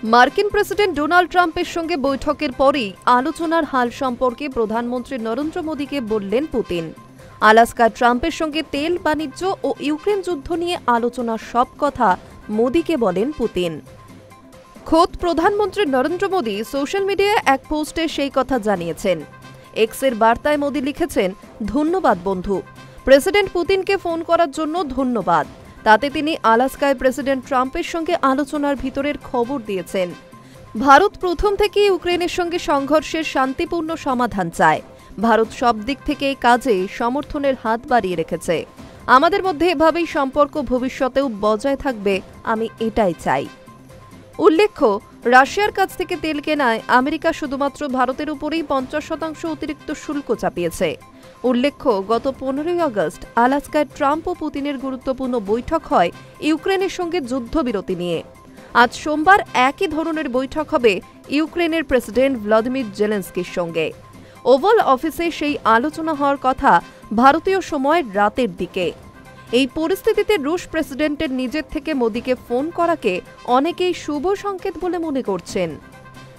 মার্কিন president Donald ট্রাম্পের সঙ্গে বৈঠকের পরেই আলোচনার হাল সম্পর্কে প্রধানমন্ত্রী নরেন্দ্র মোদীকে বললেন পুতিন। আলাস্কায় ট্রাম্পের সঙ্গে তেল, বাণিজ্য ও ইউক্রেন যুদ্ধ নিয়ে আলোচনার সব কথা মোদীকে বলেন পুতিন। খোদ প্রধানমন্ত্রী নরেন্দ্র মোদী সোশ্যাল মিডিয়ায় এক পোস্টে সেই কথা জানিয়েছেন। এক্সের বার্তায় মোদী লিখেছেন, ধন্যবাদ বন্ধু, প্রেসিডেন্ট পুতিনকে ফোন করার জন্য ধন্যবাদ। তাতে তিনি আলাস্কায় প্রেসিডেন্ট ট্রাম্পের সঙ্গে আলোচনার ভিতরের খবর দিয়েছেন। ভারত প্রথম থেকে ইউক্রেনের সঙ্গে সংঘর্ষের শান্তিপূর্ণ সমাধান চায়। ভারত সব দিক থেকে এই কাজে সমর্থনের হাত বাড়িয়ে রেখেছে। আমাদের মধ্যে এভাবেই সম্পর্ক ভবিষ্যতেও বজায় থাকবে, আমি এটাই চাই। উল্লেখ্য, রাশিয়ার কাছ থেকে তেল কেনায় আমেরিকা শুধুমাত্র ভারতের উপরেই 50% অতিরিক্ত শুল্ক চাপিয়েছে। উল্লেখ্য, গত 15 আগস্ট আলাস্কায় ট্রাম্প ও পুতিনের গুরুত্বপূর্ণ বৈঠক হয় ইউক্রেনের সঙ্গে যুদ্ধবিরতি নিয়ে। আজ সোমবার একই ধরনের বৈঠক হবে ইউক্রেনের প্রেসিডেন্ট ভ্লাদিমির জেলেনস্কির সঙ্গে। ওভাল অফিসে সেই আলোচনা হওয়ার কথা ভারতীয় সময় রাতের দিকে। এই পরিস্থিতিতে রুশ প্রেসিডেন্টের নিজের থেকে মোদীকে ফোন করাকে অনেকেই শুভ সংকেত বলে মনে করছেন।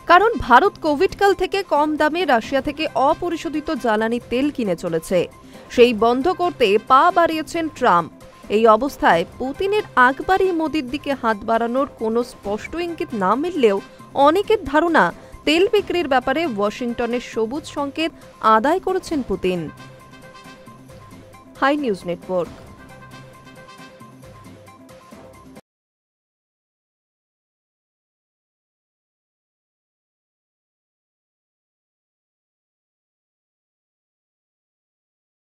কারণ ভারত কোভিডকাল থেকে কম দামে রাশিয়া থেকে অপরিশোধিত জ্বালানি তেল কিনে চলেছে। সেই বন্ধ করতে পা বাড়িয়েছেন ট্রাম্প। এই অবস্থায় পুতিনের আগ বাড়িয়ে মোদীর দিকে হাত বাড়ানোর কোনো স্পষ্ট ইঙ্গিত না মিললেও অনেকের ধারণা তেল বিক্রির ব্যাপারে ওয়াশিংটনের সবুজ সংকেত আদায় করেছেন পুতিন। High news network.